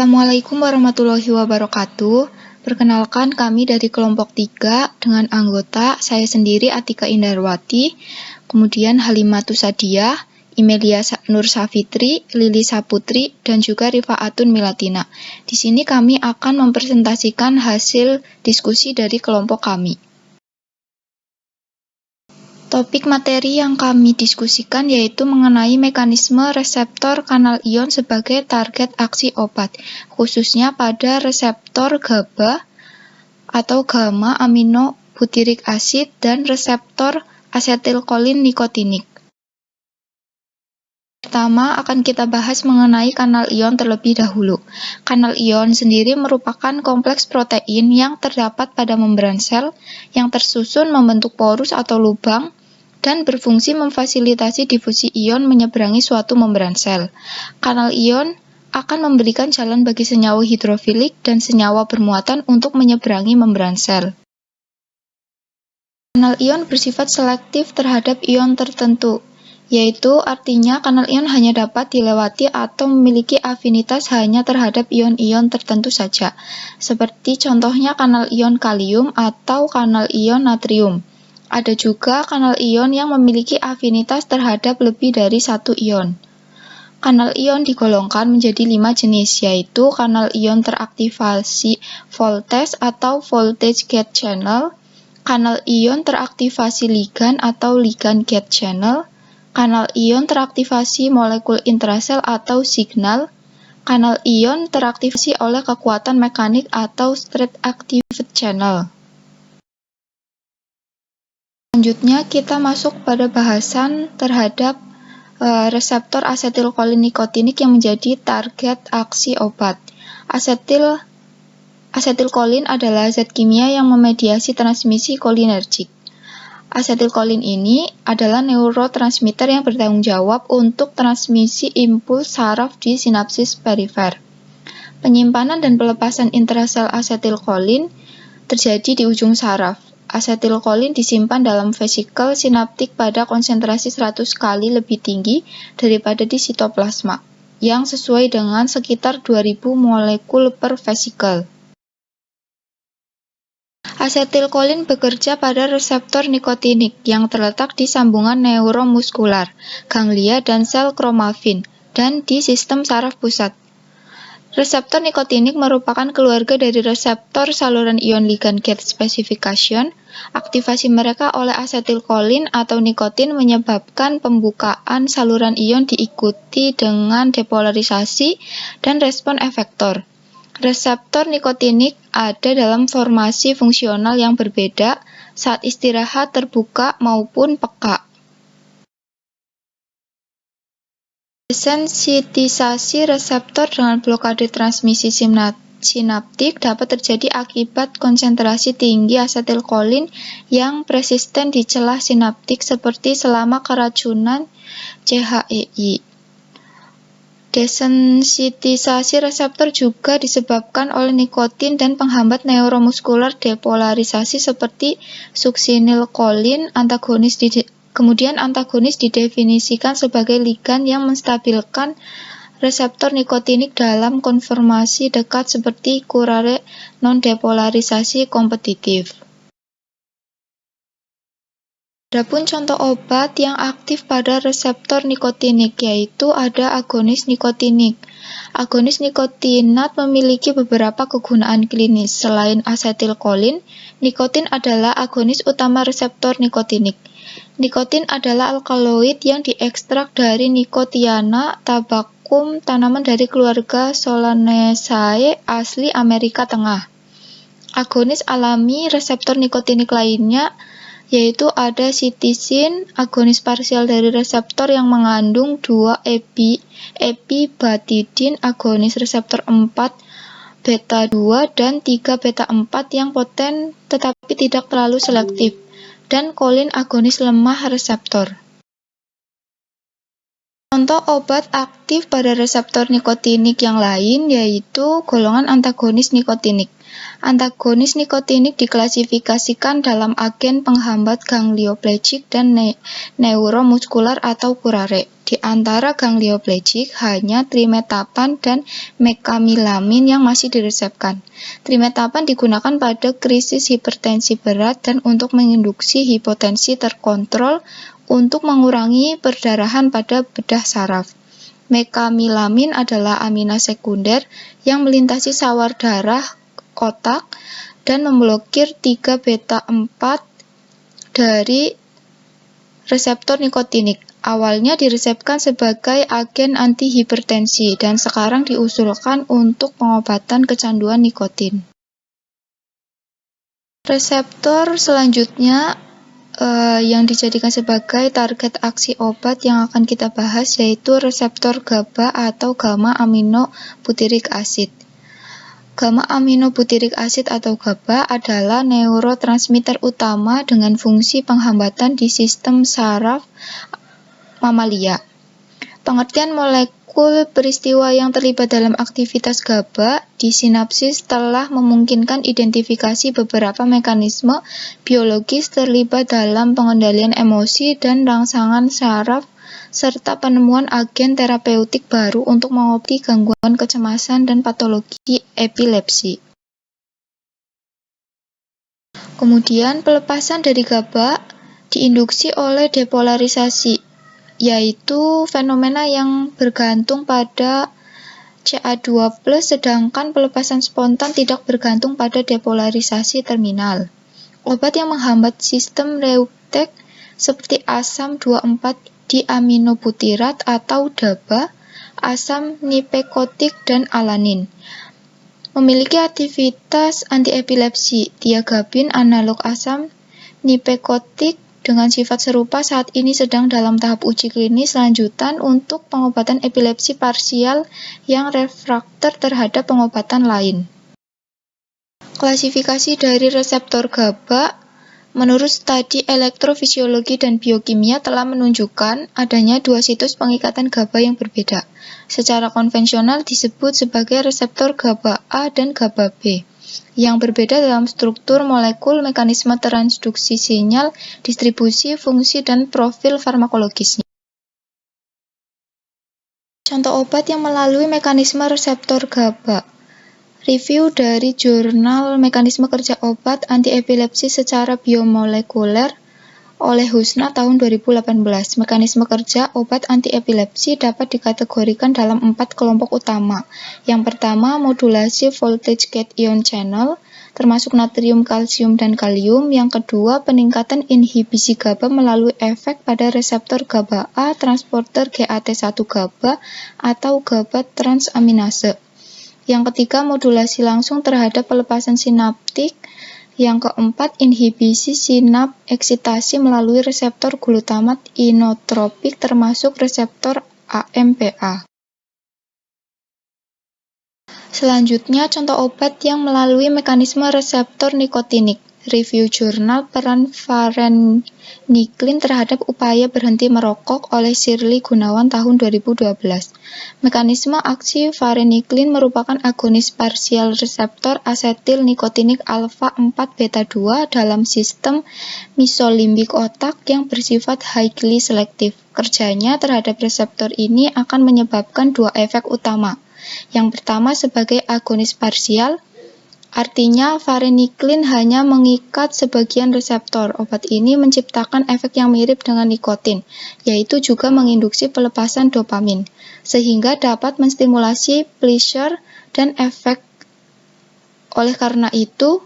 Assalamualaikum warahmatullahi wabarakatuh. Perkenalkan, kami dari kelompok 3 dengan anggota saya sendiri Atika Indarwati, kemudian Halimatus Sadiah, Imelia Nur Safitri, Lili Saputri, dan juga Rifaatun Milatina. Di sini kami akan mempresentasikan hasil diskusi dari kelompok kami. Topik materi yang kami diskusikan yaitu mengenai mekanisme reseptor kanal ion sebagai target aksi obat, khususnya pada reseptor GABA atau gamma aminobutyric acid dan reseptor asetilkolin nikotinik. Pertama akan kita bahas mengenai kanal ion terlebih dahulu. Kanal ion sendiri merupakan kompleks protein yang terdapat pada membran sel yang tersusun membentuk porus atau lubang dan berfungsi memfasilitasi difusi ion menyeberangi suatu membran sel. Kanal ion akan memberikan jalan bagi senyawa hidrofilik dan senyawa bermuatan untuk menyeberangi membran sel. Kanal ion bersifat selektif terhadap ion tertentu, yaitu artinya kanal ion hanya dapat dilewati atau memiliki afinitas hanya terhadap ion-ion tertentu saja, seperti contohnya kanal ion kalium atau kanal ion natrium. Ada juga kanal ion yang memiliki afinitas terhadap lebih dari satu ion. Kanal ion digolongkan menjadi 5 jenis, yaitu kanal ion teraktivasi voltage atau voltage gate channel, kanal ion teraktivasi ligan atau ligan gate channel, kanal ion teraktivasi molekul intrasel atau signal, kanal ion teraktivasi oleh kekuatan mekanik atau straight active channel. Selanjutnya kita masuk pada bahasan terhadap reseptor asetilkolin nikotinik yang menjadi target aksi obat. Asetilkolin adalah zat kimia yang memediasi transmisi kolinergik. Asetilkolin ini adalah neurotransmitter yang bertanggung jawab untuk transmisi impuls saraf di sinapsis perifer. Penyimpanan dan pelepasan intrasel asetilkolin terjadi di ujung saraf. Asetilkolin disimpan dalam vesikel sinaptik pada konsentrasi 100 kali lebih tinggi daripada di sitoplasma, yang sesuai dengan sekitar 2000 molekul per vesikel. Asetilkolin bekerja pada reseptor nikotinik yang terletak di sambungan neuromuskular, ganglia, dan sel kromafin, dan di sistem saraf pusat. Reseptor nikotinik merupakan keluarga dari reseptor saluran ion ligand gate specification. Aktivasi mereka oleh asetilkolin atau nikotin menyebabkan pembukaan saluran ion diikuti dengan depolarisasi dan respon efektor. Reseptor nikotinik ada dalam formasi fungsional yang berbeda saat istirahat, terbuka, maupun peka. Desensitisasi reseptor dengan blokade transmisi sinaptik dapat terjadi akibat konsentrasi tinggi asetilkolin yang persisten di celah sinaptik seperti selama keracunan CHEI. Desensitisasi reseptor juga disebabkan oleh nikotin dan penghambat neuromuskular depolarisasi seperti suksinilkolin. Kemudian antagonis didefinisikan sebagai ligan yang menstabilkan reseptor nikotinik dalam konformasi dekat seperti kurare non-depolarisasi kompetitif. Adapun contoh obat yang aktif pada reseptor nikotinik yaitu ada agonis nikotinik. Agonis nikotinat memiliki beberapa kegunaan klinis. Selain asetilkolin, nikotin adalah agonis utama reseptor nikotinik. Nikotin adalah alkaloid yang diekstrak dari Nicotiana tabacum, tanaman dari keluarga Solanaceae asli Amerika Tengah. Agonis alami reseptor nikotinik lainnya yaitu ada sitisin, agonis parsial dari reseptor yang mengandung 2 epibatidin, agonis reseptor 4 beta 2 dan 3 beta 4 yang poten tetapi tidak terlalu selektif, dan kolin agonis lemah reseptor. Contoh obat aktif pada reseptor nikotinik yang lain yaitu golongan antagonis nikotinik. Antagonis nikotinik diklasifikasikan dalam agen penghambat ganglioplegik dan neuromuskular atau kurare. Di antara ganglioplegik, hanya trimetapan dan mekamilamin yang masih diresepkan. Trimetapan digunakan pada krisis hipertensi berat dan untuk menginduksi hipotensi terkontrol untuk mengurangi perdarahan pada bedah saraf. Mekamilamin adalah amina sekunder yang melintasi sawar darah otak dan memblokir 3 beta 4 dari reseptor nikotinik. Awalnya diresepkan sebagai agen antihipertensi dan sekarang diusulkan untuk pengobatan kecanduan nikotin. Reseptor selanjutnya yang dijadikan sebagai target aksi obat yang akan kita bahas yaitu reseptor GABA atau gamma aminobutyric acid. Gamma aminobutyric acid atau GABA adalah neurotransmitter utama dengan fungsi penghambatan di sistem saraf mamalia. Pengertian molekul peristiwa yang terlibat dalam aktivitas GABA di sinapsis telah memungkinkan identifikasi beberapa mekanisme biologis terlibat dalam pengendalian emosi dan rangsangan saraf serta penemuan agen terapeutik baru untuk mengobati gangguan kecemasan dan patologi epilepsi. Kemudian pelepasan dari GABA diinduksi oleh depolarisasi, yaitu fenomena yang bergantung pada Ca2+, sedangkan pelepasan spontan tidak bergantung pada depolarisasi terminal. Obat yang menghambat sistem reuptake seperti asam 24 diaminobutirat atau DABA, asam nipikotik, dan alanin. Memiliki aktivitas antiepilepsi. Tiagabin analog asam nipikotik dengan sifat serupa saat ini sedang dalam tahap uji klinis lanjutan untuk pengobatan epilepsi parsial yang refrakter terhadap pengobatan lain. Klasifikasi dari reseptor GABA menurut studi elektrofisiologi dan biokimia telah menunjukkan adanya 2 situs pengikatan GABA yang berbeda. Secara konvensional disebut sebagai reseptor GABA A dan GABA B, yang berbeda dalam struktur molekul, mekanisme transduksi sinyal, distribusi, fungsi, dan profil farmakologisnya. Contoh obat yang melalui mekanisme reseptor GABA. Review dari jurnal Mekanisme Kerja Obat Antiepilepsi secara Biomolekuler oleh Husna tahun 2018. Mekanisme kerja obat antiepilepsi dapat dikategorikan dalam 4 kelompok utama. Yang pertama, modulasi voltage gate ion channel, termasuk natrium, kalsium, dan kalium. Yang kedua, peningkatan inhibisi GABA melalui efek pada reseptor GABA A, transporter GAT1 GABA, atau GABA transaminase. Yang ketiga, modulasi langsung terhadap pelepasan sinaptik. Yang keempat, inhibisi sinap eksitasi melalui reseptor glutamat inotropik termasuk reseptor AMPA. Selanjutnya, contoh obat yang melalui mekanisme reseptor nikotinik. Review jurnal peran varenicline terhadap upaya berhenti merokok oleh Shirley Gunawan tahun 2012. Mekanisme aksi varenicline merupakan agonis parsial reseptor asetil nikotinik alfa 4 beta 2 dalam sistem misolimbik otak yang bersifat highly selektif. Kerjanya terhadap reseptor ini akan menyebabkan 2 efek utama. Yang pertama sebagai agonis parsial, artinya varenicline hanya mengikat sebagian reseptor. Obat ini menciptakan efek yang mirip dengan nikotin, yaitu juga menginduksi pelepasan dopamin, sehingga dapat menstimulasi pleasure dan efek. Oleh karena itu,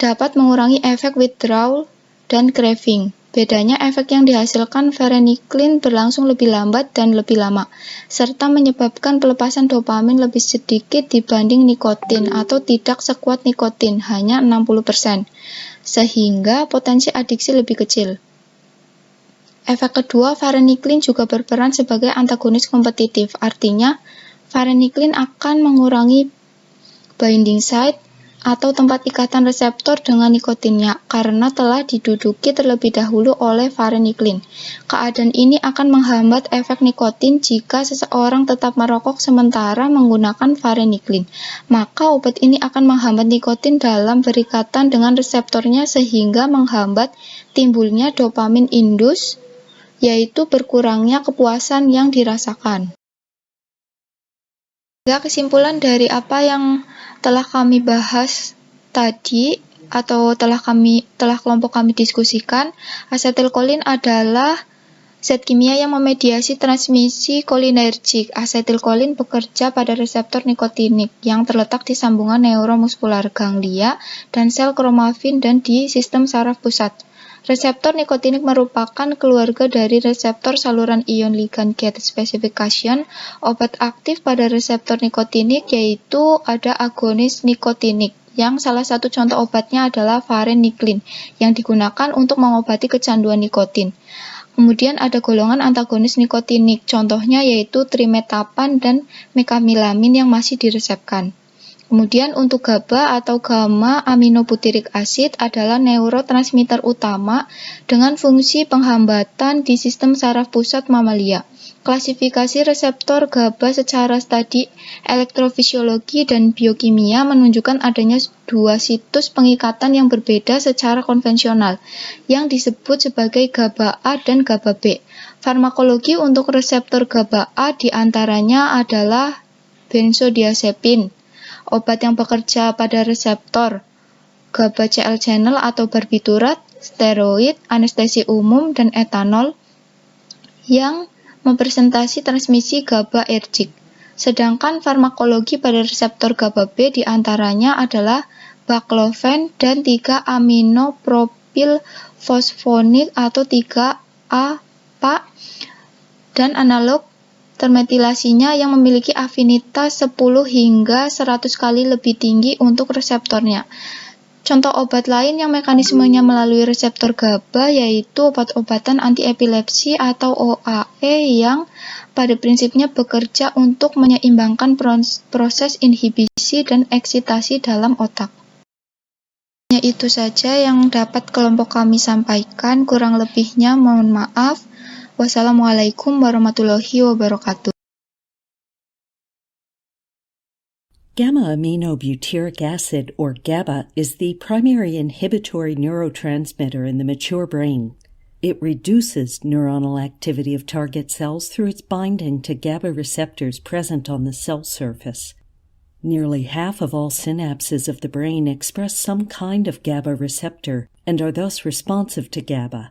dapat mengurangi efek withdrawal dan craving. Bedanya, efek yang dihasilkan varenicline berlangsung lebih lambat dan lebih lama, serta menyebabkan pelepasan dopamin lebih sedikit dibanding nikotin atau tidak sekuat nikotin, hanya 60%, sehingga potensi adiksi lebih kecil. Efek kedua, varenicline juga berperan sebagai antagonis kompetitif, artinya varenicline akan mengurangi binding site atau tempat ikatan reseptor dengan nikotinnya karena telah diduduki terlebih dahulu oleh varenyklin. Keadaan ini akan menghambat efek nikotin jika seseorang tetap merokok sementara menggunakan varenyklin. Maka obat ini akan menghambat nikotin dalam berikatan dengan reseptornya sehingga menghambat timbulnya dopamin indus, yaitu berkurangnya kepuasan yang dirasakan. Kesimpulan dari apa yang telah kami bahas tadi atau telah kelompok kami diskusikan, asetilkolin adalah zat kimia yang memediasi transmisi kolinergik. Asetilkolin bekerja pada reseptor nikotinik yang terletak di sambungan neuromuskular ganglia dan sel kromafin dan di sistem saraf pusat. Reseptor nikotinik merupakan keluarga dari reseptor saluran ion ligand gate specification. Obat aktif pada reseptor nikotinik yaitu ada agonis nikotinik, yang salah satu contoh obatnya adalah varenyklin yang digunakan untuk mengobati kecanduan nikotin. Kemudian ada golongan antagonis nikotinik, contohnya yaitu trimetapan dan mekamilamin yang masih diresepkan. Kemudian untuk GABA atau gamma aminobutyric acid adalah neurotransmitter utama dengan fungsi penghambatan di sistem saraf pusat mamalia. Klasifikasi reseptor GABA secara studi elektrofisiologi dan biokimia menunjukkan adanya dua situs pengikatan yang berbeda secara konvensional, yang disebut sebagai GABA A dan GABA B. Farmakologi untuk reseptor GABA A diantaranya adalah benzodiazepin, obat yang bekerja pada reseptor GABA CL channel atau barbiturat, steroid, anestesi umum, dan etanol yang mempresentasi transmisi GABAergic. Sedangkan farmakologi pada reseptor GABA B diantaranya adalah baclofen dan 3-aminopropil fosfonik atau 3-A-PA dan analog termetilasinya yang memiliki afinitas 10 hingga 100 kali lebih tinggi untuk reseptornya. Contoh obat lain yang mekanismenya melalui reseptor GABA yaitu obat-obatan antiepilepsi atau OAE yang pada prinsipnya bekerja untuk menyeimbangkan proses inhibisi dan eksitasi dalam otak. Itu saja yang dapat kelompok kami sampaikan, kurang lebihnya mohon maaf. Wassalamualaikum warahmatullahi wabarakatuh. Gamma-aminobutyric acid, or GABA, is the primary inhibitory neurotransmitter in the mature brain. It reduces neuronal activity of target cells through its binding to GABA receptors present on the cell surface. Nearly half of all synapses of the brain express some kind of GABA receptor and are thus responsive to GABA.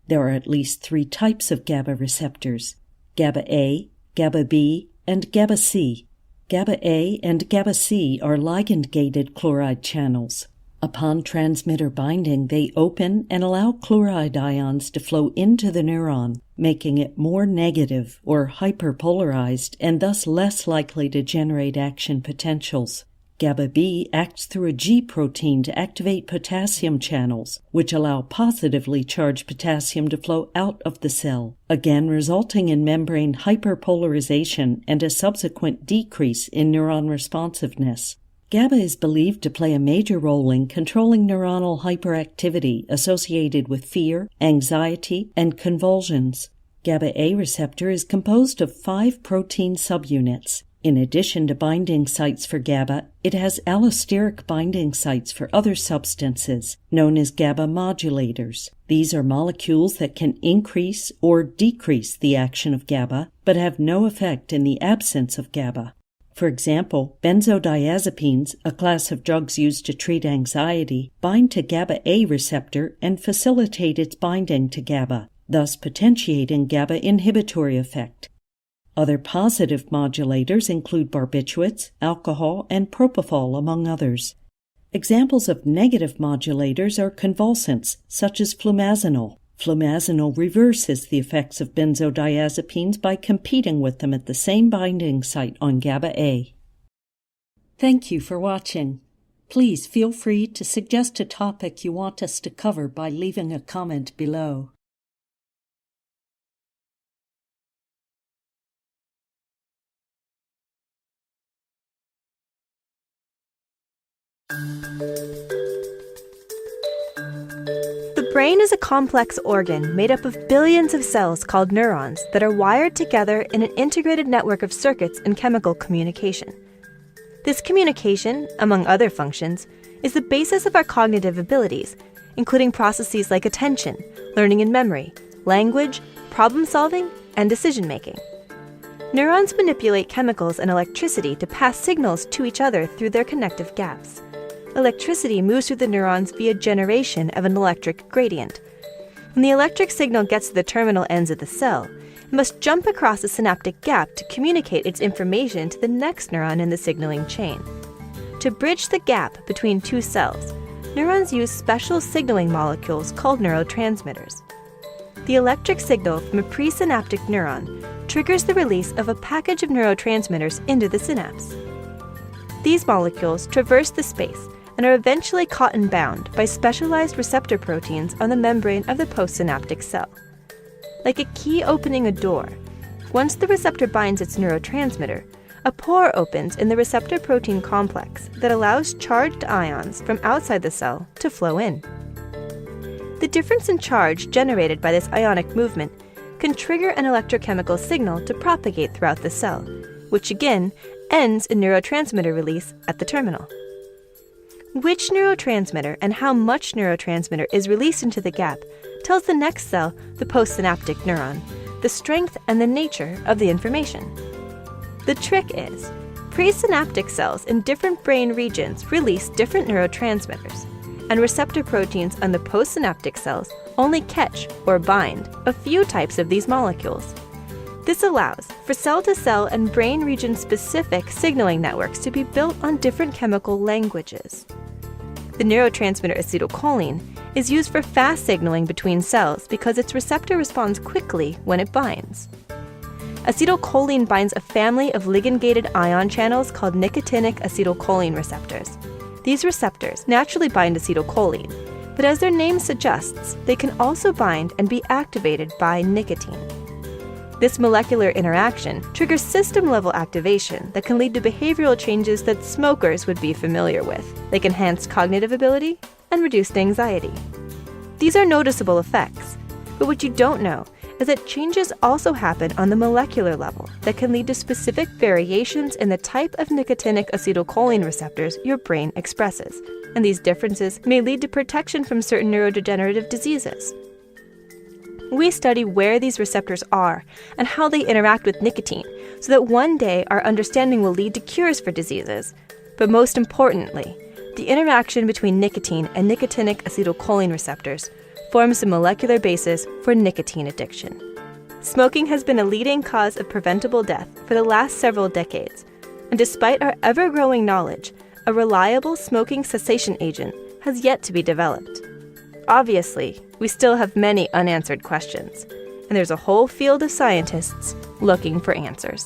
There are at least 3 types of GABA receptors: GABA A, GABA B, and GABA C. GABA A and GABA C are ligand-gated chloride channels. Upon transmitter binding, they open and allow chloride ions to flow into the neuron, making it more negative or hyperpolarized and thus less likely to generate action potentials. GABA B acts through a G protein to activate potassium channels, which allow positively charged potassium to flow out of the cell, again resulting in membrane hyperpolarization and a subsequent decrease in neuron responsiveness. GABA is believed to play a major role in controlling neuronal hyperactivity associated with fear, anxiety, and convulsions. GABA A receptor is composed of 5 protein subunits. In addition to binding sites for GABA, it has allosteric binding sites for other substances, known as GABA modulators. These are molecules that can increase or decrease the action of GABA, but have no effect in the absence of GABA. For example, benzodiazepines, a class of drugs used to treat anxiety, bind to GABA A receptor and facilitate its binding to GABA, thus potentiating GABA inhibitory effect. Other positive modulators include barbiturates, alcohol, and propofol, among others. Examples of negative modulators are convulsants, such as flumazenol. Flumazenol reverses the effects of benzodiazepines by competing with them at the same binding site on GABA A. Thank you for watching. Please feel free to suggest a topic you want us to cover by leaving a comment below. The brain is a complex organ made up of billions of cells called neurons that are wired together in an integrated network of circuits and chemical communication. This communication, among other functions, is the basis of our cognitive abilities, including processes like attention, learning and memory, language, problem-solving, and decision-making. Neurons manipulate chemicals and electricity to pass signals to each other through their connective gaps. Electricity moves through the neurons via generation of an electric gradient. When the electric signal gets to the terminal ends of the cell, it must jump across a synaptic gap to communicate its information to the next neuron in the signaling chain. To bridge the gap between two cells, neurons use special signaling molecules called neurotransmitters. The electric signal from a presynaptic neuron triggers the release of a package of neurotransmitters into the synapse. These molecules traverse the space and are eventually caught and bound by specialized receptor proteins on the membrane of the postsynaptic cell. Like a key opening a door, once the receptor binds its neurotransmitter, a pore opens in the receptor protein complex that allows charged ions from outside the cell to flow in. The difference in charge generated by this ionic movement can trigger an electrochemical signal to propagate throughout the cell, which again ends in neurotransmitter release at the terminal. Which neurotransmitter and how much neurotransmitter is released into the gap tells the next cell, the postsynaptic neuron, the strength and the nature of the information. The trick is, presynaptic cells in different brain regions release different neurotransmitters, and receptor proteins on the postsynaptic cells only catch or bind a few types of these molecules. This allows for cell-to-cell and brain region-specific signaling networks to be built on different chemical languages. The neurotransmitter acetylcholine is used for fast signaling between cells because its receptor responds quickly when it binds. Acetylcholine binds a family of ligand-gated ion channels called nicotinic acetylcholine receptors. These receptors naturally bind acetylcholine, but as their name suggests, they can also bind and be activated by nicotine. This molecular interaction triggers system-level activation that can lead to behavioral changes that smokers would be familiar with, like enhanced cognitive ability and reduced anxiety. These are noticeable effects, but what you don't know is that changes also happen on the molecular level that can lead to specific variations in the type of nicotinic acetylcholine receptors your brain expresses, and these differences may lead to protection from certain neurodegenerative diseases. We study where these receptors are and how they interact with nicotine so that one day our understanding will lead to cures for diseases. But most importantly, the interaction between nicotine and nicotinic acetylcholine receptors forms the molecular basis for nicotine addiction. Smoking has been a leading cause of preventable death for the last several decades, and despite our ever-growing knowledge, a reliable smoking cessation agent has yet to be developed. Obviously, we still have many unanswered questions, and there's a whole field of scientists looking for answers.